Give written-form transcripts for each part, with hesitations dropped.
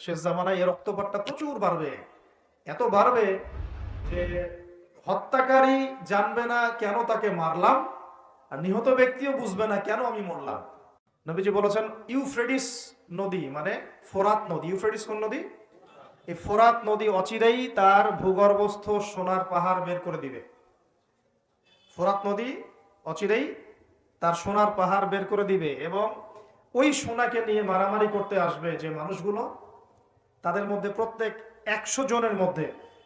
শেষ জামানায় এই রক্তপাতটা প্রচুর বাড়বে, এত বাড়বে যে হত্যাকারী জানবে না কেন তাকে মারলাম, আর নিহত ব্যক্তিও বুঝবে না কেন আমি মরলাম। নবীজি বলেছেন ইউফ্রেটিস নদী মানে ফোরাত নদী। ইউফ্রেটিস কোন নদী? এই ফোরাত নদী অচিরেই তার ভূগর্ভস্থ সোনার পাহাড় বের করে দিবে। ফোরাত নদী অচিরেই তার সোনার পাহাড় বের করে দিবে এবং ওই সোনাকে নিয়ে মারামারি করতে আসবে যে মানুষগুলো, তাদের মধ্যে প্রত্যেক 100 জনের মধ্যে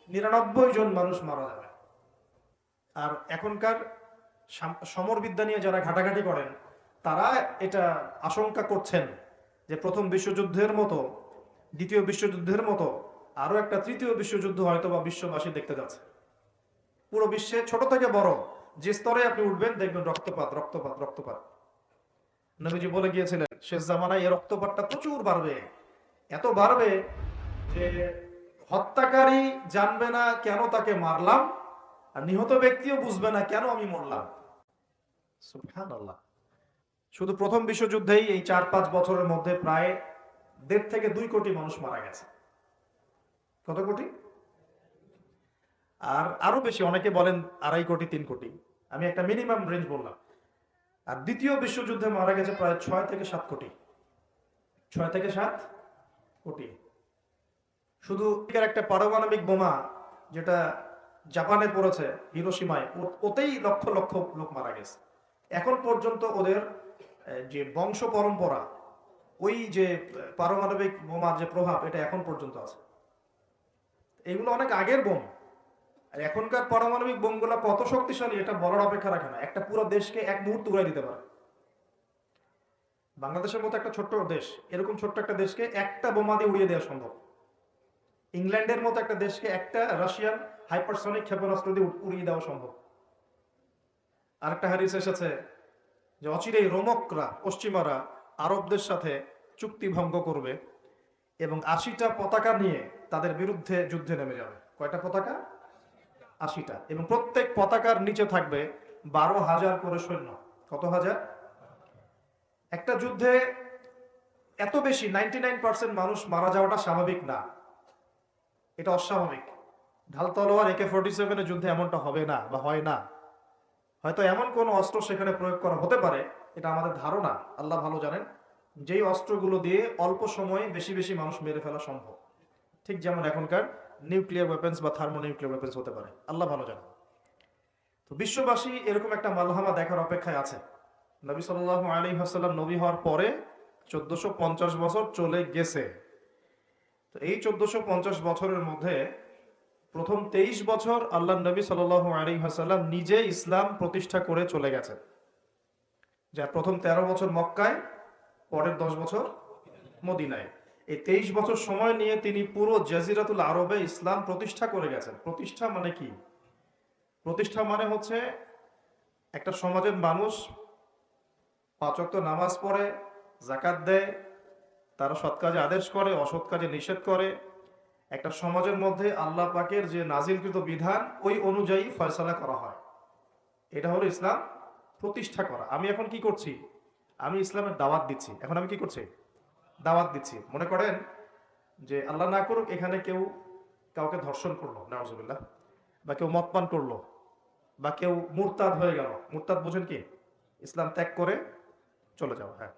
99 জন মানুষ মারা যাবে। আর এখনকার সমরবিদ্যা নিয়ে যারা ঘাটাঘাটি করেন তারা এটা আশঙ্কা করছেন যে প্রথম বিশ্বযুদ্ধের মতো, দ্বিতীয় বিশ্বযুদ্ধের মতো আরো একটা তৃতীয় বিশ্বযুদ্ধ হয়তো বা বিশ্ববাসী দেখতে যাচ্ছে। পুরো বিশ্বে ছোট থেকে বড় যে স্তরে আপনি উঠবেন দেখবেন রক্তপাত রক্তপাত রক্তপাত। নবীজি বলে গিয়েছিলেন শেষ জামানায় এই রক্তপাতটা প্রচুর বাড়বে, এত বাড়বে যে হত্যাকারী জানবে না কেন তাকে মারলাম, আর নিহত ব্যক্তিও বুঝবে না কেন আমি মরলাম। সুবহানাল্লাহ। শুধু প্রথম বিশ্বযুদ্ধেই এই 4-5 বছরের মধ্যে প্রায় 1.5 থেকে 2 কোটি মানুষ মারা গেছে। কত কোটি? আর আরো বেশি, অনেকে বলেন 2.5 কোটি 3 কোটি, আমি একটা মিনিমাম রেঞ্জ বললাম। আর দ্বিতীয় বিশ্বযুদ্ধে মারা গেছে প্রায় 6 থেকে 7 কোটি। 6 থেকে 7 কোটি। শুধু একটা পারমাণবিক বোমা যেটা জাপানে পড়েছে হিরোশিমায়, ওতেই লক্ষ লক্ষ লোক মারা গেছে। এখন পর্যন্ত ওদের যে বংশ পরম্পরা, ওই যে পারমাণবিক বোমার যে প্রভাব, এটা এখন পর্যন্ত আছে। এগুলো অনেক আগের বোম। আর এখনকার পারমাণবিক বোমগুলো কত শক্তিশালী এটা বলার অপেক্ষা রাখে না। একটা পুরো দেশকে এক মুহূর্তে উড়াই দিতে পারে। বাংলাদেশের মতো একটা ছোট্ট দেশ, এরকম ছোট্ট একটা দেশকে একটা বোমা দিয়ে উড়িয়ে দেওয়া সম্ভব। ইংল্যান্ডের মতো একটা দেশকে একটা রাশিয়ান হাইপারসনিক ক্ষেপণাস্ত্র দিয়ে উড়িয়ে দেওয়া সম্ভব। আরেকটা হাদিস এসেছে যে অচিরেই রোমকরা, পশ্চিমারা আরবদের সাথে চুক্তি ভঙ্গ করবে এবং 80টা পতাকা নিয়ে তাদের বিরুদ্ধে যুদ্ধে নেমে যাবে। কয়টা পতাকা? 80টা। এবং প্রত্যেক পতাকার নিচে থাকবে 12,000 করে সৈন্য। কত হাজার? একটা যুদ্ধে এত বেশি 99% মানুষ মারা যাওয়াটা স্বাভাবিক না, এটা অস্বাভাবিক। ঢাল তলোয়ার AK-47 যুদ্ধে এমনটা হবে না বা হয় না। হয়তো এমন কোন অস্ত্র সেখানে প্রয়োগ করা হতে পারে, এটা আমাদের ধারণা, আল্লাহ ভালো জানেন, যেই অস্ত্রগুলো দিয়ে অল্প সময়ে বেশি বেশি মানুষ মেরে ফেলা সম্ভব। ঠিক যেমন এখনকার নিউক্লিয়ার ওয়েপেন্স বা থার্মোনিউক্লিয়ার ওয়েপেন্স হতে পারে, আল্লাহ ভালো জানেন। তো বিশ্ববাসী এরকম একটা মালহামা দেখার অপেক্ষায় আছে। নবী সাল্লাল্লাহু আলাইহি ওয়াসাল্লাম নবী হওয়ার পরে 1450 বছর চলে গেছে। তো এই 1450 বছরের মধ্যে প্রথম 23 বছর আল্লাহ নবী সাল্লাল্লাহু আলাইহি ওয়াসাল্লাম নিজে ইসলাম প্রতিষ্ঠা করে চলে গেছেন। যার প্রথম 13 বছর মক্কায়, পরের 10 বছর মদিনায়। এই 23 বছর সময় নিয়ে তিনি পুরো জাজিরাতুল আরবে ইসলাম প্রতিষ্ঠা করে গেছেন। প্রতিষ্ঠা মানে কি? প্রতিষ্ঠা মানে হচ্ছে একটা সমাজের মানুষ 5 ওয়াক্ত নামাজ পড়ে, যাকাত দেয়, তারা সৎ কাজে আদেশ করে, অসৎ কাজে নিষেধ করে। একটা সমাজের মধ্যে আল্লাহ পাকের যে নাজিলকৃত বিধান, ওই অনুযায়ী ফয়সালা করা হয়। এটা হলো ইসলাম প্রতিষ্ঠা করা। আমি এখন কি করছি? আমি ইসলামের দাওয়াত দিচ্ছি। এখন আমি কি করছি? দাওয়াত দিচ্ছি। মনে করেন যে আল্লাহ না করুক এখানে কেউ কাউকে ধর্ষণ করলো, নাউজুবিল্লাহ, বা কেউ মদ পান করলো, বা কেউ মুরতাদ হয়ে গেল। মুরতাদ বুঝেন কি? ইসলাম ত্যাগ করে চলে যাও। হ্যাঁ,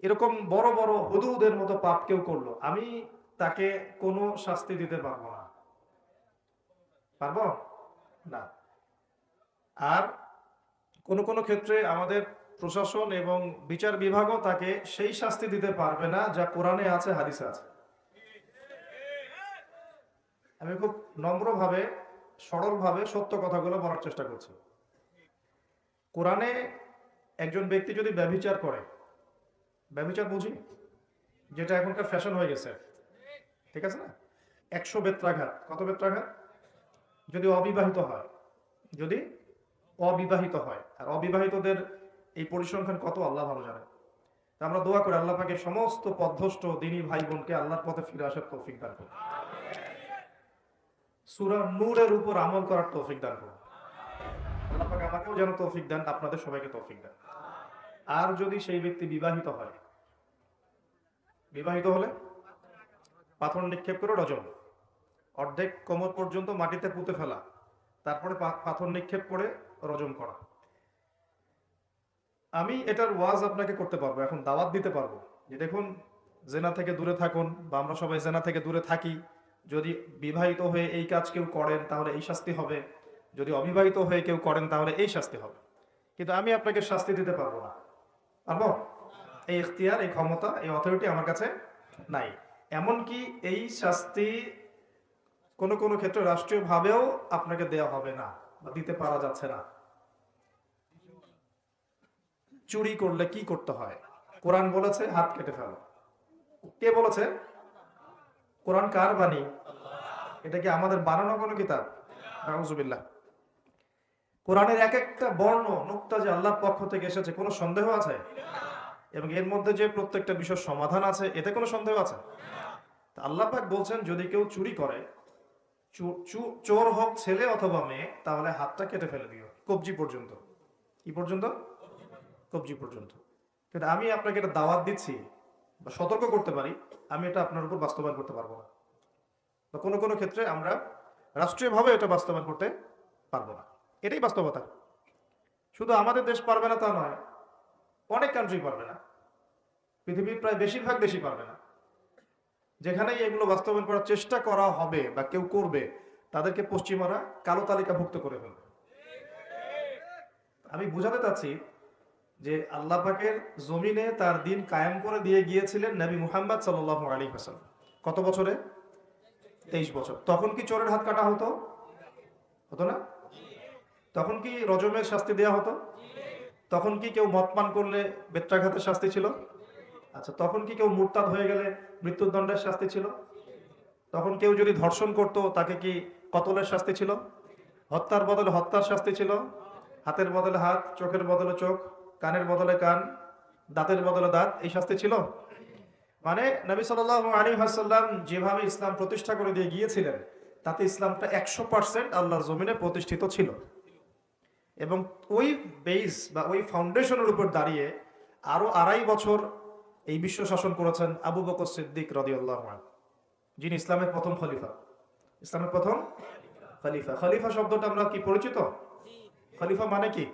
এরকম বড় বড় হুদুদের মতো পাপ কেউ করলো, আমি তাকে কোনো শাস্তি দিতে পারবো না। পারবো না। আর কোন কোন ক্ষেত্রে আমাদের প্রশাসন এবং বিচার বিভাগও তাকে সেই শাস্তি দিতে পারবে না যা কোরআনে আছে, হাদিসে আছে। আমি খুব নম্রভাবে, সরলভাবে সত্য কথাগুলো বলার চেষ্টা করছি। কোরআনে একজন ব্যক্তি যদি ব্যভিচার করে, ব্যভিচার বুঝি, যেটা এখনকার ফ্যাশন হয়ে গেছে, ঠিক আছে না? 100 বেত্রাঘাত। কত বেত্রাঘাত? যদি অবিবাহিত হয়, যদি অবিবাহিত হয়। আর অবিবাহিতদের এই পরিসংখ্যান কত আল্লাহ ভালো জানে। আমরা দোয়া করি আল্লাহ পাকে সমস্ত পথভ্রষ্ট দিনী ভাই বোনকে আল্লাহর পথে ফিরে আসার তৌফিক দান করুন। সূরা নূরের উপর আমল করার তৌফিক দান করুন। আল্লাহ পাক আমাকেও যেন তৌফিক দেন, আপনাদের সবাইকে তৌফিক দেন। আর যদি সেই ব্যক্তি বিবাহিত হয়, বিবাহিত হলে পাথর নিক্ষেপ করে রজম, অর্ধেক কোমর পর্যন্ত মাটিতে পুঁতে ফেলা, তারপরে পাথর নিক্ষেপ করে রজম করা। আমি এটার ওয়াজ আপনাকে করতে পারবো, এখন দাওয়াত দিতে পারবো যে দেখুন জেনা থেকে দূরে থাকুন, বা আমরা সবাই জেনা থেকে দূরে থাকি। যদি বিবাহিত হয়ে এই কাজ কেউ করেন তাহলে এই শাস্তি হবে, যদি অবিবাহিত হয়ে কেউ করেন তাহলে এই শাস্তি হবে। কিন্তু আমি আপনাকে শাস্তি দিতে পারবো না, পারবো? এই ইখতিয়ার, এই ক্ষমতা, এই অথরিটি আমার কাছে নাই। এমনকি এই শাস্তি কোনো কোনো ক্ষেত্রে রাষ্ট্রীয়ভাবেও আপনাকে দেওয়া হবে না বা দিতে পারা যাচ্ছে না। চুরি করলে কি করতে হয়? কোরআন বলেছে হাত কেটে ফেলো। কে বলেছে? কোরআন কার বাণী? এটা কি আমাদের বানানো কোনো কিতাব? নাউজুবিল্লাহ। কোরআনের এক একটা বর্ণ নুক্তা যে আল্লাহর পক্ষ থেকে এসেছে, কোনো সন্দেহ আছে? এবং এর মধ্যে যে প্রত্যেকটা বিষয় সমাধান আছে, এতে কোনো সন্দেহ আছে? আল্লাহ পাক বলছেন যদি কেউ চুরি করে, চোর হোক ছেলে অথবা মেয়ে, তাহলে হাতটা কেটে ফেলে দিও, কবজি পর্যন্ত। কি পর্যন্ত? কবজি পর্যন্ত। কিন্তু আমি আপনাকে এটা দাওয়াত দিচ্ছি বা সতর্ক করতে পারি, আমি এটা আপনার উপর বাস্তবায়ন করতে পারবো না, বা কোনো কোনো ক্ষেত্রে আমরা রাষ্ট্রীয়ভাবে এটা বাস্তবায়ন করতে পারবো না। এটাই বাস্তবতা। শুধু আমাদের দেশ পারবে না তা নয়, অনেক কান্ট্রি পারবে না, পৃথিবীর প্রায় বেশিরভাগ দেশই পারবে না। যেখানেই এগুলো বাস্তবায়ন করার চেষ্টা করা হবে বা কেউ করবে, তাদেরকে পশ্চিমারা কালো তালিকাভুক্ত করে ফেলবে। আমি বুঝাতে চাচ্ছি যে আল্লাহ পাকের জমিনে তার দিন কায়েম করে দিয়ে গিয়েছিলেন নবী মুহাম্মদ সাল্লাল্লাহু আলাইহি ওয়াসাল্লাম। কত বছরে? 23 বছর। তখন কি চোরের হাত কাটা হতো? হতো না? তখন কি রজমের শাস্তি দেওয়া হতো? তখন কি কেউ মদ পান করলে বেত্রাঘাতের শাস্তি ছিল? আচ্ছা, তখন কি কেউ মুরতাদ হয়ে গেলে মৃত্যুদণ্ডের শাস্তি ছিল? তখন কেউ যদি ধর্ষণ করত তাকে কি কতলের শাস্তি ছিল? হত্যার বদলে হত্যার শাস্তি ছিল? হাতের বদলে হাত, চোখের বদলে চোখ, কানের বদলে কান, দাঁতের বদলে দাঁত, এই শাস্তি ছিল? মানে নবী সাল্লাল্লাহু আলাইহি ওয়াসাল্লাম যেভাবে ইসলাম প্রতিষ্ঠা করে দিয়ে গিয়েছিলেন, তাতে ইসলামটা 100% আল্লাহর জমিনে প্রতিষ্ঠিত ছিল। এবং ওই বেস বা ওই ফাউন্ডেশনের উপর দাঁড়িয়ে আরো 2.5 বছর এই বিশ্ব শাসন করেছেন আবু বকর সিদ্দিক রাদিয়াল্লাহু আনহু, যিনি ইসলামের প্রথম খলিফা। ইসলামের প্রথম খলিফা। খলিফা শব্দটা আমরা কি পরিচিত? খলিফা মানে কি?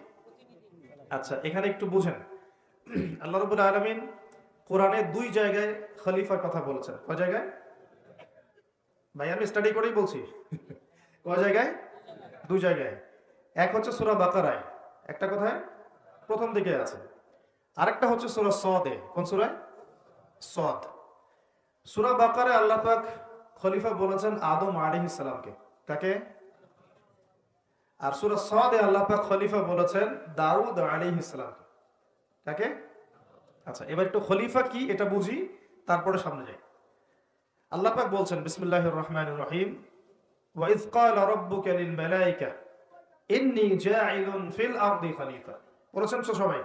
আচ্ছা, এখানে একটু বুঝেন। আল্লাহ রাব্বুল আলামিন কোরআনে 2 জায়গায় খলিফার কথা বলেছেন। কয় জায়গায়? ভাই আমি স্টাডি করেই বলছি। কয় জায়গায়? 2 জায়গায়। এক হচ্ছে সূরা বাকারায়, একটা কোথায়? প্রথম দিকে আছে। আরেকটা হচ্ছে সূরা সদে। কোন সূরায়? সদ। সূরা বাকারায় আল্লাহ পাক খলিফা বলেছেন আদম আলাইহিস সালামকে। কাকে? আর সূরা সদে আল্লাহ পাক খলিফা বলেছেন দাউদ আলাইহিস সালামকে। কাকে? আচ্ছা, এবার একটু খলিফা কি এটা বুঝি, তারপরে সামনে যাই। আল্লাহ পাক বলছেন বিসমিল্লাহির রহমানির রহিম, ওয়া ইয ক্বালা রাব্বুকা লিল মালায়েকা ইন্নী জাইলুন ফিল আরদি খলিফা। বলেছেন তো সবাই?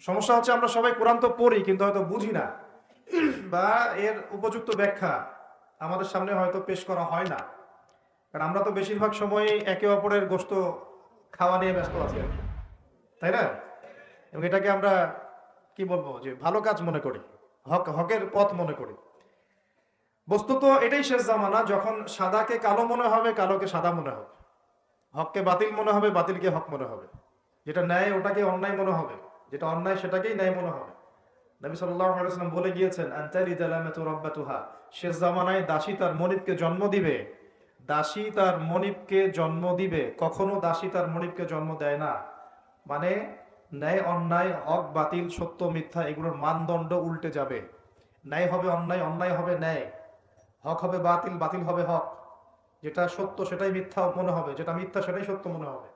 সমস্যা হচ্ছে আমরা সবাই কোরআন তো পড়ি কিন্তু হয়তো বুঝি না, বা এর উপযুক্ত ব্যাখ্যা আমাদের সামনে হয়তো পেশ করা হয় না, কারণ আমরা তো বেশিরভাগ সময় একে অপরের গোশত খাওয়া নিয়ে ব্যস্ত আছি, তাই না? এবং এটাকে আমরা কি বলবো যে ভালো কাজ মনে করি, হকের পথ মনে করি। বস্তুত এটাই শেষ জামানা, যখন সাদাকে কালো মনে হবে, কালোকে সাদা মনে হবে, হককে বাতিল মনে হবে, বাতিলকে হক মনে হবে, যেটা ন্যায় ওটাকে অন্যায় মনে হবে, যেটা অন্যায় সেটাকেই ন্যায় মনে হবে। নবী সাল্লাল্লাহু আলাইহি ওয়াসাল্লাম বলে গিয়েছেন আনতারি জালামাতু রাব্বাতুহা, শেষ জামানায় দাসী তার মনিবকে জন্ম দিবে। দাসী তার মনিবকে জন্ম দিবে, কখনো দাসী তার মনিবকে জন্ম দেয় না। মানে ন্যায় অন্যায়, হক বাতিল, সত্য মিথ্যা, এগুলোর মানদণ্ড উল্টে যাবে। ন্যায় হবে অন্যায়, অন্যায় হবে ন্যায়, হক হবে বাতিল, বাতিল হবে হক। যেটা সত্য সেটাই মিথ্যা মনে হবে, যেটা মিথ্যা সেটাই সত্য মনে হবে,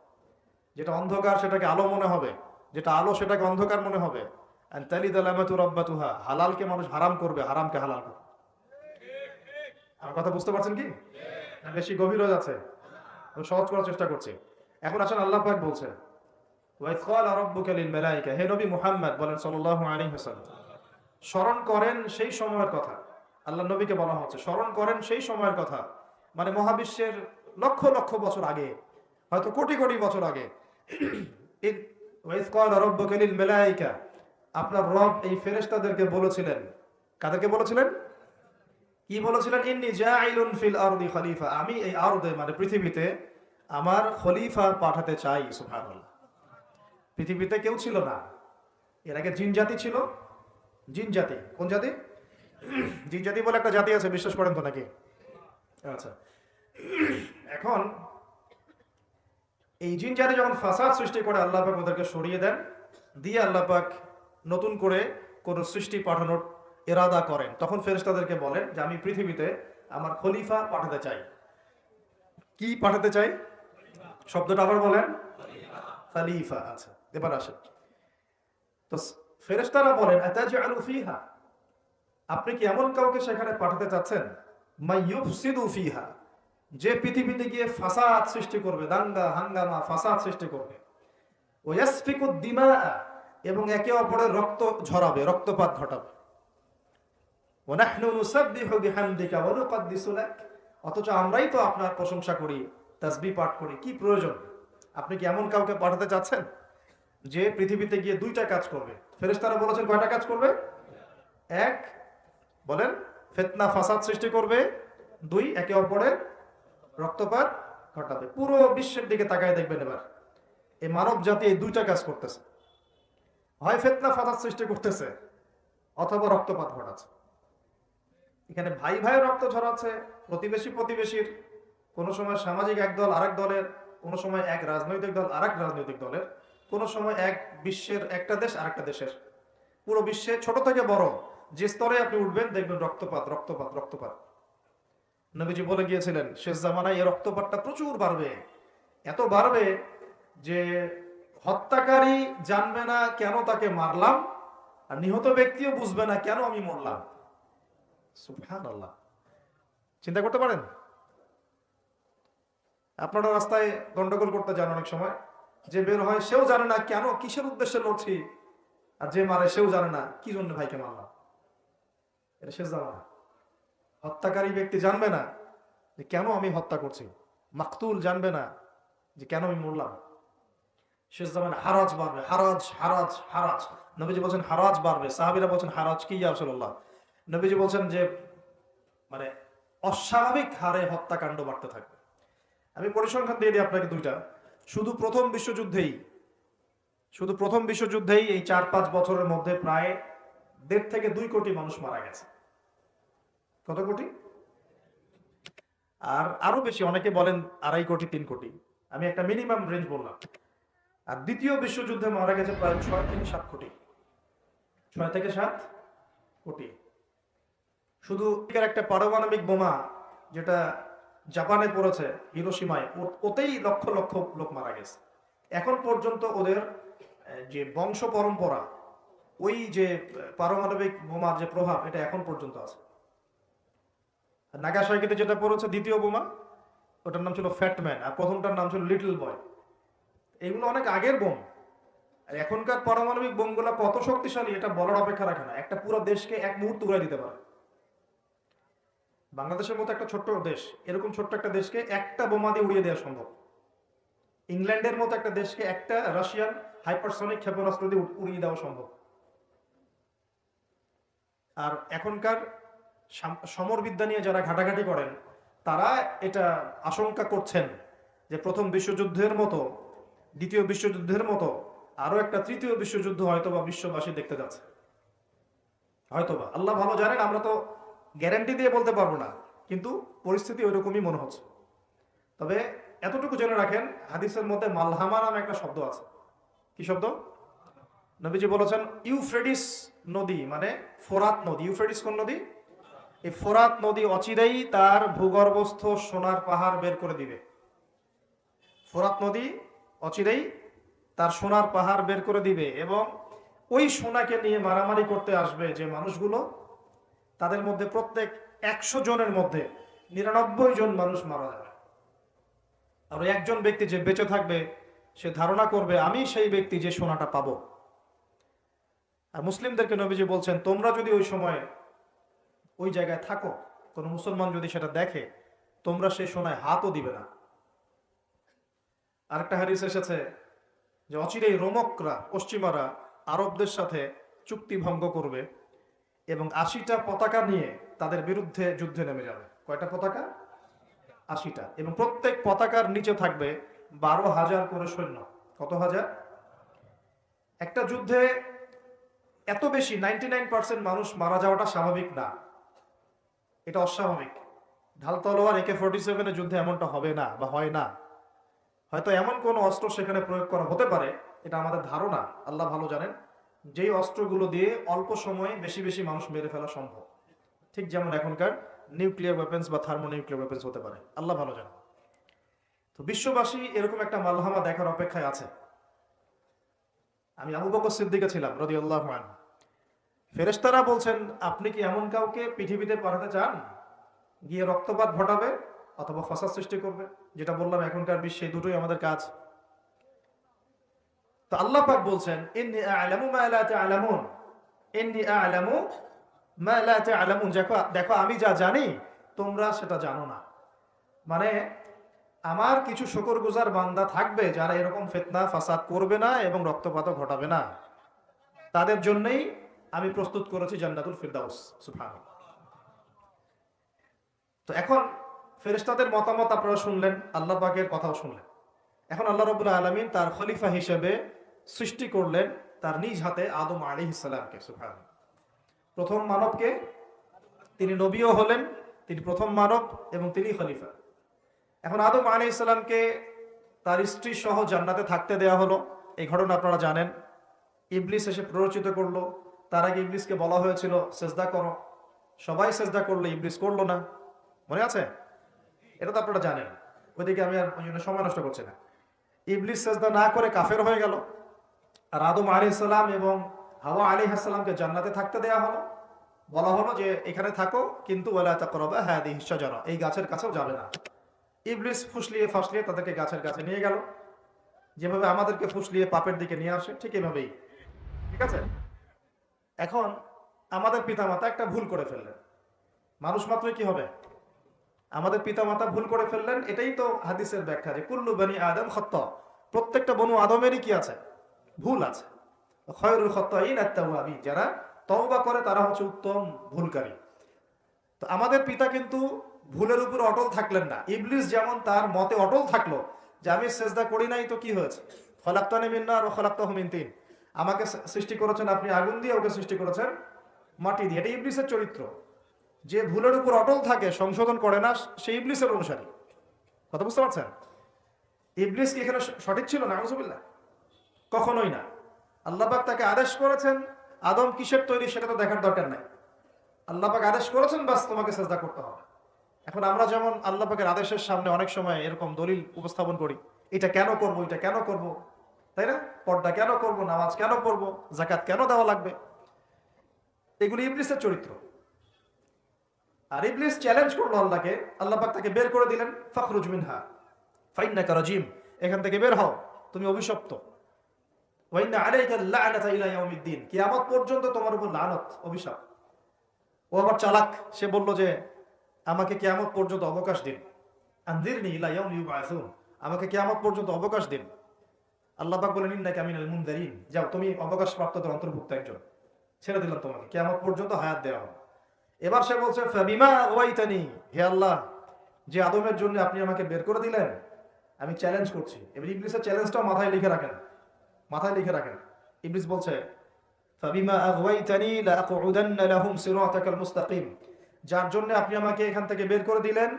যেটা অন্ধকার সেটাকে আলো মনে হবে, যেটা আলো সেটাকে অন্ধকার মনে হবে। হালালকে মানুষ হারাম করবে, হারামকে হালাল করবে। আমার কথা বুঝতে পারছেন কি? বেশি গভীর হয়ে যাচ্ছে, সহজ করার চেষ্টা করছি। এখন আসেন আল্লাহ পাক বলছেন ওয়াইয ক্বালা রাব্বুকা লিল মালায়েকা, হে নবী মুহাম্মদ বলেন সাল্লাল্লাহু আলাইহি ওয়াসাল্লাম, স্মরণ করেন সেই সময়ের কথা। আল্লাহ নবীকে বলা হচ্ছে স্মরণ করেন সেই সময়ের কথা, মানে মহাবিশ্বের লক্ষ লক্ষ বছর আগে, হয়তো কোটি কোটি বছর আগে। ওয়াইয ক্বালা রাব্বুকা লিল মালায়েকা, আপনার রব এই ফেরেশতাদেরকে বলেছিলেন। কাদেরকে বলেছিলেন? কি বলেছিলেন? ইন্নী জাইলুন ফিল আরদি খলিফা, আমি এই আরদে মানে পৃথিবীতে আমার খলিফা পাঠাতে চাই। সুবহানাল্লাহ। পৃথিবীতে কেউ ছিল না এর আগে, জিন জাতি ছিল। জিন জাতি, কোন জাতি? জিন জাতি বলে একটা জাতি আছে, বিশ্বাস করেন তো নাকি? আচ্ছা, এখন এই জিন জাতি যখন ফাসাদ সৃষ্টি করে আল্লাহ পাক ওদেরকে সরিয়ে দেন, দিয়ে আল্লাহ পাক নতুন করে কোন সৃষ্টি পাঠানোর ইরাদা করেন, তখন ফেরেশতাদেরকে বলেন যে আমি পৃথিবীতে আমার খলিফা পাঠাতে চাই। কি পাঠাতে চাই? শব্দটা আবার বলেন, খলিফা। আচ্ছা, এবার আসেন তো। ফেরেশতারা বলেন আতাজআলু ফিহা, আপনি কি এমন কাউকে সেখানে পাঠাতে চাচ্ছেন মাইয়ুফসিদু ফিহা, যে পৃথিবীতে গিয়ে ফাসাদ সৃষ্টি করবে, দাঙ্গা হাঙ্গামা ফাসাদ সৃষ্টি করবে, ওয়াসফিকু দিমা, এবং একে অপরের রক্ত ঝরাবে, রক্তপাত ঘটাবে। ওয়া নাহনু নুসাব্বিহু বিহামদিকা ওয়া নুকদ্দিসু লাক, অথচ আমরাই তো আপনার প্রশংসা করি, তাসবিহ পাঠ করি, কি প্রয়োজন? আপনি কি এমন কাউকে পাঠাতে চাচ্ছেন যে পৃথিবীতে গিয়ে দুইটা কাজ করবে? ফেরেশতারা বলেছেন কয়টা কাজ করবে? এক, বলেন, ফিতনা ফাসাদ সৃষ্টি করবে। দুই, একে অপরের রক্তপাত ঘটাবে। পুরো বিশ্বের দিকে তাকায় দেখবেন এবার, এই মানব জাতি এই দুইটা কাজ করতেছে, হয় ফিতনা ফাসাদ সৃষ্টি করতেছে অথবা রক্তপাত ঘটাচ্ছে। এখানে ভাই ভাই রক্ত ঝরাচ্ছে, প্রতিবেশী প্রতিবেশীর, কোন সময় সামাজিক এক দল আরেক দলের, কোন সময় এক রাজনৈতিক দল আরেক রাজনৈতিক দলের, কোন সময় এক বিশ্বের একটা দেশ আরেকটা দেশের। পুরো বিশ্বে ছোট থেকে বড় যে স্তরে আপনি উঠবেন দেখবেন রক্তপাত রক্তপাত রক্তপাত। নবীজি বলে গিয়েছিলেন শেষ জামানায় এই রক্তপাতটা প্রচুর বাড়বে, এত বাড়বে যে হত্যাকারী জানবে না কেন তাকে মারলাম, আর নিহত ব্যক্তিও বুঝবে না কেন আমি মরলাম। সুবহানাল্লাহ, চিন্তা করতে পারেন? আপনারা রাস্তায় গন্ডগোল করতে যান, অনেক সময় যে বের হয় সেও জানে না কেন, কিসের উদ্দেশ্যে লড়ছি, আর যে মারে সেও জানে না কি জন্য ভাইকে মারলাম। এটা শেষ জামানা। হত্যাকারী ব্যক্তি জানবে না যে কেন আমি হত্যা করছি, মাকতুল জানবে না যে কেন আমি মরলাম। শেষ জামানা হারাজ বাড়বে, হারাজ হারাজ হারাজ। নবীজি বলছেন হারাজ বাড়বে, সাহাবীরা বলছেন হারাজ কি ইয়া রাসূলুল্লাহ? নবীজি বলছেন যে মানে অস্বাভাবিক হারে হত্যাকাণ্ড বাড়তে থাকবে। আমি পরিসংখ্যান দিয়ে দিই আপনাকে দুইটা। শুধু প্রথম বিশ্বযুদ্ধেই এই 4-5 বছরের মধ্যে প্রায় 1.5 থেকে 2 কোটি মানুষ মারা গেছে। কত কোটি? আর আরো বেশি, অনেকে বলেন 2.5 কোটি 3 কোটি, আমি একটা মিনিমাম রেঞ্জ বললাম। আর দ্বিতীয় বিশ্বযুদ্ধে মারা গেছে প্রায় 6 থেকে 7 কোটি। 6 থেকে 7 কোটি। শুধু একটা পারমাণবিক বোমা যেটা জাপানে পড়েছে হিরোশিমায়, ওতেই লক্ষ লক্ষ লোক মারা গেছে। এখন পর্যন্ত ওদের যে বংশ পরম্পরা, ওই যে পারমাণবিক বোমার যে প্রভাব, এটা এখন পর্যন্ত আছে। নাগাসাকিতে যেটা পড়েছে দ্বিতীয় বোমা, ওটার নাম ছিল ফ্যাটম্যান, আর প্রথমটার নাম ছিল লিটল বয়। এগুলো অনেক আগের বোম। আর এখনকার পারমাণবিক বোমগুলো কত শক্তিশালী এটা বলার অপেক্ষা রাখে না, একটা পুরো দেশকে এক মুহূর্তে উড়াই দিতে পারে। বাংলাদেশের মতো একটা ছোট্ট দেশ, এরকম ছোট্ট একটা দেশকে একটা বোমা দিয়ে উড়িয়ে দেওয়া সম্ভব। ইংল্যান্ডের মতো একটা দেশকে একটা রাশিয়ান হাইপারসনিক ক্ষেপণাস্ত্র দিয়ে উড়িয়ে দেওয়া সম্ভব। আর এখনকার সমরবিদ্যা নিয়ে যারা ঘাটাঘাটি করেন, তারা এটা আশঙ্কা করছেন যে প্রথম বিশ্বযুদ্ধের মতো, দ্বিতীয় বিশ্বযুদ্ধের মতো আরো একটা তৃতীয় বিশ্বযুদ্ধ হয়তোবা বিশ্ববাসী দেখতে যাচ্ছে। হয়তোবা, আল্লাহ ভালো জানেন, আমরা তো গ্যারান্টি দিয়ে বলতে পারবো না, কিন্তু পরিস্থিতি ওইরকমই মনে হচ্ছে। তবে এতটুকু জেনে রাখেন, হাদিসের মধ্যে মালহামা নামে একটা শব্দ আছে। কি শব্দ? নবীজি বলেছেন ইউফ্রেটিস নদী মানে ফোরাত নদী। ইউফ্রেটিস কোন নদী? এই ফোরাত নদী অচিরেই তার ভূগর্ভস্থ সোনার পাহাড় বের করে দিবে। ফোরাত নদী অচিরেই তার সোনার পাহাড় বের করে দিবে, এবং ওই সোনাকে নিয়ে মারামারি করতে আসবে যে মানুষগুলো, তাদের মধ্যে প্রত্যেক 100 জনের মধ্যে 99 জন মানুষ মারা যাবে। আর একজন ব্যক্তি যে বেঁচে থাকবে, সে ধারণা করবে আমি সেই ব্যক্তি যে সোনাটা পাবো। আর মুসলিমদেরকে নবীজি বলছেন তোমরা যদি ওই সময় ওই জায়গায় থাকো, কোনো মুসলমান যদি সেটা দেখে, তোমরা সেই সোনায় হাতও দিবে না। আরেকটা হাদিস এসেছে যে অচিরেই রোমকরা, পশ্চিমারা আরবদের সাথে চুক্তি ভঙ্গ করবে এবং 80টা পতাকা নিয়ে তাদের বিরুদ্ধে যুদ্ধে নেমে যাবে। কয়টা পতাকা? 80টা। এবং প্রত্যেক পতাকার নিচে থাকবে 12,000 করে সৈন্য। কত হাজার? একটা যুদ্ধে এত বেশি 99% মানুষ মারা যাওয়াটা স্বাভাবিক না, এটা অস্বাভাবিক। ঢাল তলোয়ার AK-47 যুদ্ধে এমনটা হবে না বা হয় না। হয়তো এমন কোন অস্ত্র সেখানে প্রয়োগ করা হতে পারে, এটা আমাদের ধারণা, আল্লাহ ভালো জানেন, যেই অস্ত্রগুলো দিয়ে অল্প সময়ে বেশি বেশি মানুষ মেরে ফেলা সম্ভব। ঠিক যেমন এখনকার নিউক্লিয়ার ওয়েপেন্স বা থার্মোনিউক্লিয়ার ওয়েপেন্স হতে পারে, আল্লাহ ভালো জানেন। তো বিশ্ববাসী এরকম একটা মালহামা দেখার অপেক্ষায় আছে। আমি আবু বকর সিদ্দিকে ছিলাম রাদিয়াল্লাহু আনহু। ফেরেশতারা বলছেন, আপনি কি এমন কাউকে পৃথিবীতে পাঠাতে চান গিয়ে রক্তপাত ঘটাবে অথবা ফাসাদ সৃষ্টি করবে? যেটা বললাম, এখনকার বিশ্বে দুটোই আমাদের কাজ। তো আল্লাহ পাক বলছেন, ইন্নী আ'লামু মা লা তা'লামুন, ইন্নী আ'লামু মা লা তা'লামুন, দেখো আমি যা জানি তোমরা সেটা জানো না। মানে আমার কিছু শুকরগুজার বান্দা থাকবে যারা এরকম ফিতনা ফাসাদ করবে না এবং রক্তপাতও ঘটাবে না, তাদের জন্যই আমি প্রস্তুত করেছি জান্নাতুল ফিরদাউস। সুবহানাল্লাহ। তো এখন ফেরেশতাদের মতামত আপনারা শুনলেন, আল্লাহ পাকের কথাও শুনলেন। এখন আল্লাহ রাব্বুল আলামিন তার খলিফা হিসেবে সৃষ্টি করলেন তার নিজ হাতে আদম আলাইহিস সালামকে। সুবহানাল্লাহ। প্রথম মানবকে, তিনি নবীও হলেন, তিনি প্রথম মানব এবং তিনি খলিফা। এখন আদম আলাইহিস সালামকে তার স্ত্রী সহ জান্নাতে থাকতে দেয়া হলো। এই ঘটনা আপনারা জানেন। ইবলিস এসে প্ররোচিত করলো। তার আগে ইবলিসকে বলা হয়েছিল সেজদা করো, সবাই সেজদা করলো, ইবলিস করলো না, মনে আছে? এটা তো আপনারা জানেন, ওইদিকে আমি আর ওই জন্য সময় নষ্ট করছি না। ইবলিস সেজদা না করে কাফের হয়ে গেল। আর আদম আলাইহিস সালাম এবং হাওয়া আলাইহিস সালামকে জান্নাতে থাকতে দেয়া হলো। বলা হলো যে এখানে থাকো, কিন্তু ওয়ালা তাকরাবা হাদিহিশ শাজারা, এই গাছের কাছেও যাবে না। ইবলিস ফুসলিয়ে ফাসলিয়ে তাদেরকে গাছের কাছে নিয়ে গেল, যেভাবে আমাদেরকে ফুসলিয়ে পাপের দিকে নিয়ে আসে, ঠিক এভাবেই। ঠিক আছে? এখন আমাদের পিতামাতা একটা ভুল করে ফেললেন। মানুষ মাত্রই কি হবে? আমাদের পিতামাতা ভুল করে ফেললেন। এটাই তো হাদিসের ব্যাখ্যা যে কুল্লু বনি আদম খাত্তা, প্রত্যেকটা বনু আদমেরই কি আছে? ভুল আছে। খায়রুল খাত্তাইন আত-তাওয়াবিন, যারা তওবা করে তারা হচ্ছে উত্তম ভুলকারী। তো আমাদের পিতা কিন্তু ভুলের উপর অটল থাকলেন না। ইবলিস যেমন তার মতে অটল থাকলো যে আমি সেজদা করি নাই, তো কি হয়েছে? খলাকতানি মিন নার ওয়া খলাকতাহু মিন তিন, আমাকে সৃষ্টি করেছেন আপনি আগুন দিয়ে, ওকে সৃষ্টি করেছেন মাটি দিয়ে। এটা ইবলিসের চরিত্র। যে ভুলের উপর অটল থাকে, সংশোধন করে না, সে ইবলিসের অনুসারী। কথা বুঝতে পারছেন? ইবলিস কি এখানে সঠিক ছিল? নাউজুবিল্লাহ, কখনোই না। আল্লাহ পাক তাকে আদেশ করেছেন, আদম কিসের তৈরি সেটা তো দেখার দরকার নাই। আল্লাহ পাক আদেশ করেছেন, বাস তোমাকে সেজদা করতে হবে। এখন আমরা যেমন আল্লাহ পাকের আদেশের সামনে অনেক সময় এরকম দলিল উপস্থাপন করি, এটা কেন করব, এটা কেন করব, তাই না? পর্দা কেন করব, নামাজ কেন পড়ব, যাকাত কেন দেওয়া লাগবে, এগুলি ইবলিসের চরিত্র। আর ইবলিস চ্যালেঞ্জ করলো আল্লাহকে, আল্লাহ পাক তাকে বের করে দিলেন, ফাখরুজ মিনহা ফাইন্নাকা রাজিম, এখান থেকে বের হও, তুমি অভিশপ্ত। ওয়া ইন্না আলাইকা লা'নাতা ইলা ইয়াউমিদ্দিন, কিয়ামত পর্যন্ত তোমার উপর লানত, অভিশাপ। ও আবার চালাক, সে বলল যে আমাকে কিয়ামত পর্যন্ত অবকাশ দিন, আনজিরনি ইলা ইয়াউমি ইউবআসুন, আমাকে কিয়ামত পর্যন্ত অবকাশ দিন। আল্লাহ পাক বলেন, ইন্নাকা মিনাল মুনযারিন, যাও তুমি অবকাশপ্রাপ্তদের অন্তর্ভুক্ত একজন, ছেড়ে দিলাম তোমাকে, কিয়ামত পর্যন্ত হায়াত দেওয়া হবে। এবার সে বলছে, ফাবিমা ওয়াইতানি, হে আল্লাহ, যে আদমের জন্য আপনি আমাকে বের করে দিলেন, আমি চ্যালেঞ্জ করছি। এবার ইবলিসের চ্যালেঞ্জটাও মাথায় লিখে রাখেন, মাথায় লিখে রাখেন। ইবলিস বলছে, ফাবিমা আগওয়াইতানি লাআকউদান্না লাহুম সিরাতাকাল মুস্তাকিম, যার জন্য আপনি আমাকে এখান থেকে বের করে দিলেন,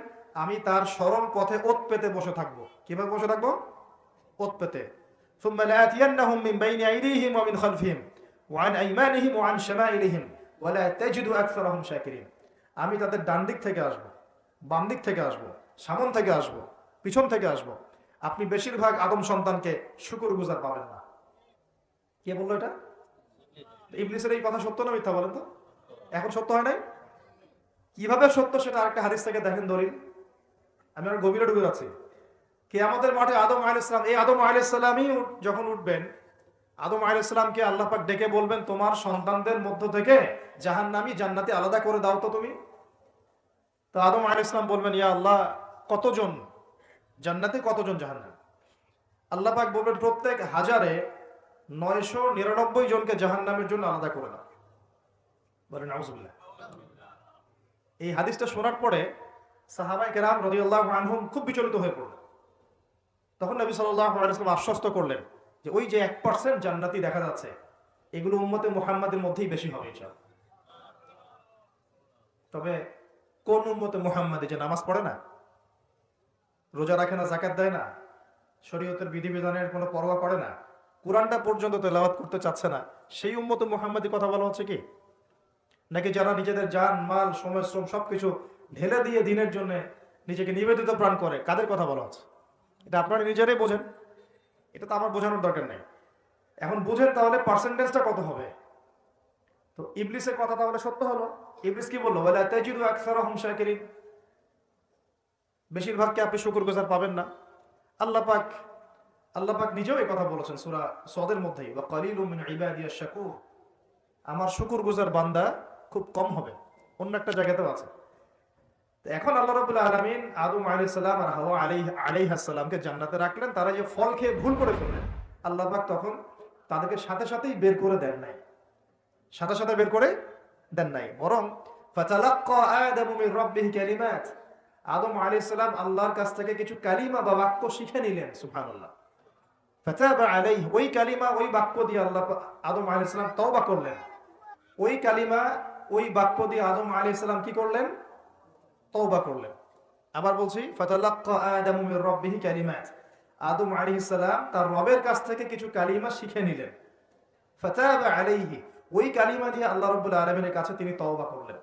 আমি তার সরল পথে ওত পেতে বসে থাকবো। কিভাবে বসে থাকবো? ওত পেতে। সুম্মা লাআতিয়ান্নাহুম মিন বাইনি আইদিহিম ওয়া মিন খালফিহিম ওয়া আন আইমানিহিম ওয়া আন শামাইলিহিম ওয়া লা তাজিদু আকসারাহুম শাকিরিন, আমি তাদের ডান দিক থেকে আসবো, বাম দিক থেকে আসবো, সামন থেকে আসবো, পিছন থেকে আসবো, আপনি বেশিরভাগ আদম সন্তানকে শুকরগুজার পাবেন না। কে বললো এটা? ইবলিসের এই কথা সত্য না মিথ্যা বলেন তো? এখন সত্য হয় নাই? কিভাবে সত্য সেটা আরেকটা হাদিস থেকে দেখেন দলিল। আমি আর গভীরে ঢুকে যাচ্ছি। কিয়ামতের মাঠে আদম আলাইহিস সালাম, এই আদম আলাইহিস সালামই যখন উঠবেন, আদম আলাইহিস সালামকে আল্লাহ পাক ডেকে বলবেন, তোমার সন্তানদের মধ্য থেকে জাহান্নামী জান্নাতি আলাদা করে দাও তো তুমি। তো আদম আলাইহিস সালাম বলবেন, ইয়া আল্লাহ, কতজন জান্নাতি, কতজন জাহান্নামী? আল্লাহ পাক বলবেন, প্রত্যেক হাজারে 999 জনকে জাহান্নামের জন্য আলাদা করে দাও। বলেন নাউজুবিল্লাহ। এই হাদিসটা শোনার পরে সাহাবায়ে কেরাম রাদিয়াল্লাহু আনহুম খুব বিচলিত হয়ে পড়লেন। তখন নবী সাল্লাল্লাহু আলাইহি ওয়াসাল্লাম আশ্বস্ত করলেন যে ওই যে 1% জান্নাতি দেখা যাচ্ছে, এগুলো উম্মতে মুহাম্মাদের মধ্যেই বেশি হবে ইনশাআল্লাহ। তবে কোন উম্মতে মুহাম্মাদি যে নামাজ পড়ে না, রোজা রাখে না, যাকাত দেয় না, শরীয়তের বিধিবিধানের কোনো পরোয়া করে না, কোরআনটা পর্যন্ত তেলাওয়াত করতে চাচ্ছে না, সেই উম্মতে মুহাম্মাদি কথা বলা হচ্ছে কি? নাকি যারা নিজেদের জান মাল সময় শ্রম সবকিছু ঢেলে দিয়ে দিনের জন্য নিজেকে নিবেদিত প্রাণ করে, কাদের কথা বলা হচ্ছে? এটা আপনারা নিজেরাই বোঝেন, এটা তো আমার বোঝানোর দরকার নেই। এখন বুঝেন তাহলে পার্সেন্টেজটা কত হবে। তো ইবলিসের কথা তাহলে সত্য হলো। ইবলিস কি বললো? ওয়ালা তাজিদু আকসারাহুম শাকিরিন, বেশিরভাগকে আপনি শুকরগুজার পাবেন না। আল্লাহ পাক নিজেও এই কথা বলেছেন সূরা সদের মধ্যেই, ওয়া কালিলুম মিন ইবাদিয়াশ শাকুর, আমার শুকরগুজার বান্দা খুব কম হবে। অন্য একটা জায়গাতেও আছে। তো এখন আল্লাহ রাব্বুল আলামিন আদম আলাইহিস সালাম আর হাওয়া আলাইহিস সালামকে জান্নাতে রাখলেন, তারা যে ফল খেয়ে ভুল করে ফেললেন, আল্লাহ পাক তখন তাদেরকে সাথে সাথেই বের করে দেন নাই, সাথে বের করে দেন নাই, বরং ফাতালাক্কা আদামু মির রাব্বিহি কালিমাত, আদম আলাইহিস সালাম আল্লাহর কাছ থেকে কিছু কালিমা বা বাক্য শিখে নিলেন। সুবহানাল্লাহ। ফাতাবা আলাইহি, ওই কালিমা ওই বাক্য দিয়ে আল্লাহ আদম আলাইহিস সালাম তওবা করলেন। ওই কালিমা ওই বাক্য দিয়ে আদম আলাইহিস সালাম কি করলেন? তওবা করলেন। আবার বলছি, ফাতালাক্কা আদামু মির রাব্বিহি কালিমাত, আদম আলাইহিস সালাম তার রবের কাছ থেকে কিছু কালিমা শিখে নিলেন। ফাতাবা আলাইহি, ওই কালিমা দিয়ে আল্লাহ রাব্বুল আলামিনের কাছে তিনি তওবা করলেন।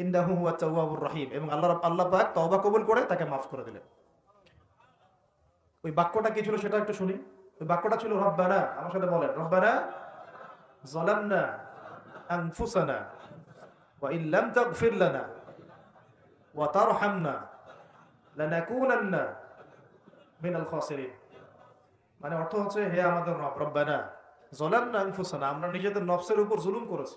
ইন্নাহু হুয়াত তাওয়াবুর রহিম, এবং আল্লাহ পাক তওবা কবুল করে তাকে মাফ করে দিলেন। ওই বাক্যটা কি ছিল সেটা একটু শুনি। ওই বাক্যটা ছিল রব্বানা, আমার সাথে বলেন, রব্বানা যালামনা আনফুসানা ওয়া ইন লাম তাগফির লানা ওয়া তারহামনা লানাকুনান্না মিনাল খাসিরিন। মানে অর্থ হচ্ছে, হে আমাদের রব, রব্বানা যালামনা আনফুসানা, আমরা নিজেদের নফসের উপর জুলুম করেছি,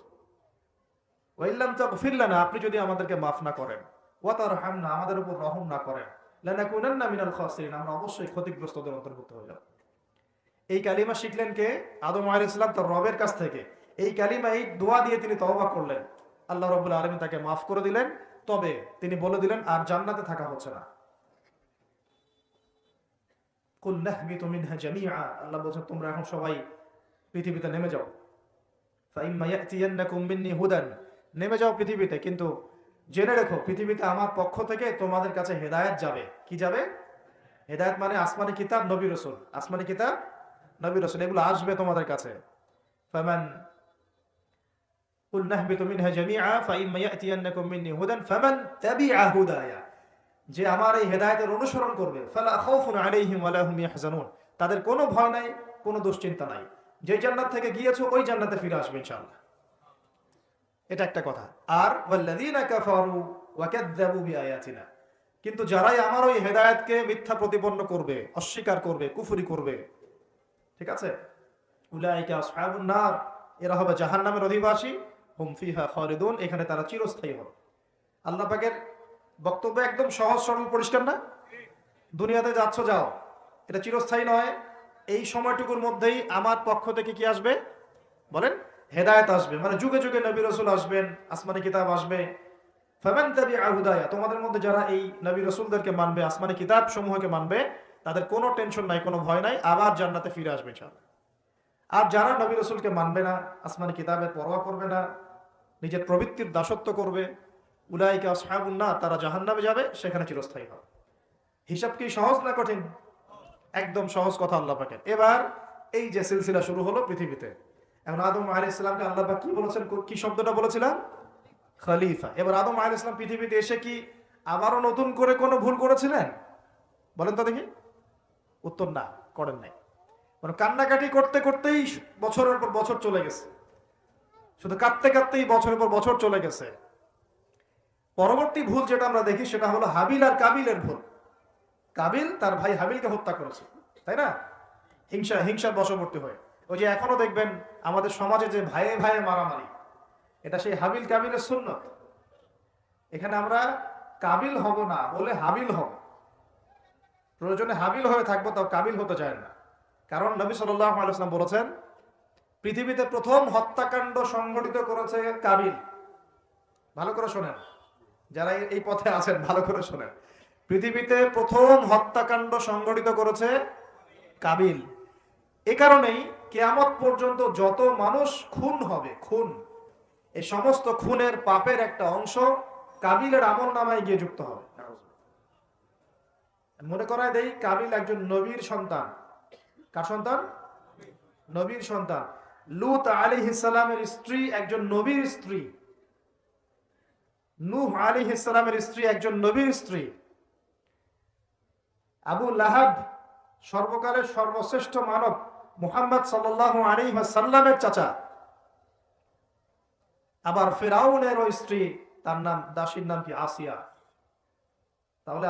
ওয়া ইন লাম তাগফির লানা, আপনি যদি আমাদেরকে মাফ না করেন, ওয়া তারহামনা, আমাদের উপর রহম না করেন, লানাকুনান্না মিনাল খাসিরিন, আমরা অবশ্যই ক্ষতিগ্রস্তদের অন্তর্ভুক্ত হয়ে যাব। এই কালিমা শিখলেন কে? আদম আলাইহিস সালাম তার রবের কাছ থেকে। এই কালিমা, এই দোয়া দিয়ে তিনি তওবা করলেন, আল্লাহ রাব্বুল আলামিন তাকে মাফ করে দিলেন। তবে তিনি বলে দিলেন আর জান্নাতে থাকা হচ্ছে না। কুল নাহবিতু মিনহা জামিআ, আল্লাহ বলেন তোমরা এখন সবাই পৃথিবীতে নেমে যাও। ফাইম্মা ইয়াতিয়ান্নাকুম মিন্নি হুদান, নেমে যাও পৃথিবীতে, কিন্তু জেনে রেখো পৃথিবীতে আমার পক্ষ থেকে তোমাদের কাছে হেদায়েত যাবে। কি যাবে? হেদায়েত মানে আসমানি কিতাব, নবী রাসূল, আসমানি কিতাব, নবী রাসূল, এগুলো আসবে তোমাদের কাছে। ফামান কুল নাহবিতু মিনহা জামিআ ফাইম্মা ইয়াতিয়ান্নাকুম মিন্নি হুদান ফামান তাবিআ হুদায়া, যে আমার এই হেদায়েতের অনুসরণ করবে, ফালা খাউফুন আলাইহিম ওয়ালা হুম ইয়াহজানুন, তাদের কোনো ভয় নাই, কোনো দুশ্চিন্তা নাই। যে জান্নাত থেকে গিয়েছো ওই জান্নাতে ফিরে আসবে ইনশাআল্লাহ। এটা একটা কথা। আর ওয়াল্লাযীনা কাফারু ওয়া কাযযাবু বিআয়াতিনা, কিন্তু যারাই আমার ওই হেদায়েতকে মিথ্যা প্রতিপন্ন করবে, অস্বীকার করবে, কুফরি করবে, ঠিক আছে, উলাইকা আসহাবুন নার, এরা হবে জাহান্নামের অধিবাসী, হুম ফিহা খালিদুন, এখানে তারা চিরস্থায়ী হবে। আল্লাহ পাকের বক্তব্য একদম সহজ সরল পরিষ্কার না? দুনিয়াতে যাচ্ছ যাও, এটা চিরস্থায়ী নয়। এই সময়টুকুর মধ্যেই আমার পক্ষ থেকে কি আসবে বলেন? হেদায়েত আসবে, মানে যুগে যুগে নবী রাসূল আসবেন, আসমানি কিতাব আসবে। ফামান তাবিআ হুদায়া, তোমাদের মধ্যে যারা এই নবী রাসূলদেরকে মানবে, আসমানি কিতাব সমূহকে মানবে, তাদের কোনো টেনশন নাই, কোনো ভয় নাই, আবার জান্নাতে ফিরে আসবে ইনশাআল্লাহ। আর যারা নবী রাসূলকে মানবে না, আসমানি কিতাবের পরোয়া করবে না, নিজের প্রবৃত্তির দাসত্ব করবে, উলাইকা আসহাবুন নার, তারা জাহান্নামে যাবে, সেখানে চিরস্থায়ী হবে। হিসাব কি সহজ না কঠিন? একদম সহজ কথা আল্লাহ পাকের। এবার এই যে সিলসিলা শুরু হলো পৃথিবীতে, এখন আদম আলাইহিস সালামকে আল্লাহ পাক কি বলেছেন? কি শব্দটা বলেছিলাম? খলিফা। এবার আদম আলাইহিস সালাম পৃথিবীতে এসে কি আবারও নতুন করে কোনো ভুল করেছিলেন? বলেন তো দেখি। উত্তর না, করেন নাই। মানে কান্নাকাটি করতে করতেই বছরের পর বছর চলে গেছে, শুধু কাঁদতে কাঁদতেই বছরের পর বছর চলে গেছে। পরবর্তী ভুল যেটা আমরা দেখি সেটা হলো হাবিল আর কাবিলের ভুল। কাবিল তার ভাই হাবিলকে হত্যা করেছে, তাই না? হিংসার বশবর্তী হয়ে। ওই যে এখনো দেখবেন আমাদের সমাজে যে ভাইয়ে ভাইয়ে মারামারি, এটা সেই হাবিল কাবিলের সুন্নত। এখানে আমরা কাবিল হব না বলে হাবিল হব, প্রয়োজনে হাবিল হয়ে থাকবো, তাও কাবিল হতে চায় না। কারণ নবী সাল্লাল্লাহু আলাইহি ওয়াসাল্লাম বলেছেন, পৃথিবীতে প্রথম হত্যাকাণ্ড সংঘটিত করেছে কাবিল। ভালো করে শোনেন, যারা এই পথে আছেন ভালো করে শোনেন, পৃথিবীতে প্রথম হত্যাকাণ্ড সংগঠিত করেছে কাবিল। এ কারণেই কিয়ামত পর্যন্ত যত মানুষ খুন হবে, খুন, এই সমস্ত খুনের পাপের একটা অংশ কাবিলের আমল নামায় গিয়ে যুক্ত হবে। মনে করায় দেই, কাবিল একজন নবীর সন্তান। কার সন্তান? নবীর সন্তান। লূত আলাইহিস সালামের স্ত্রী একজন নবীর স্ত্রী। নূহ আলাইহিস সালামের স্ত্রী একজন নবীর স্ত্রী। আবু লাহাব সর্বকালের সর্বশ্রেষ্ঠ মানব মুহাম্মদ সাল্লাল্লাহু আলাইহি ওয়াসাল্লামের চাচা। আবার ফিরাউনের ওই স্ত্রী, তার নাম, দাসীর নাম কি? আসিয়া। তাহলে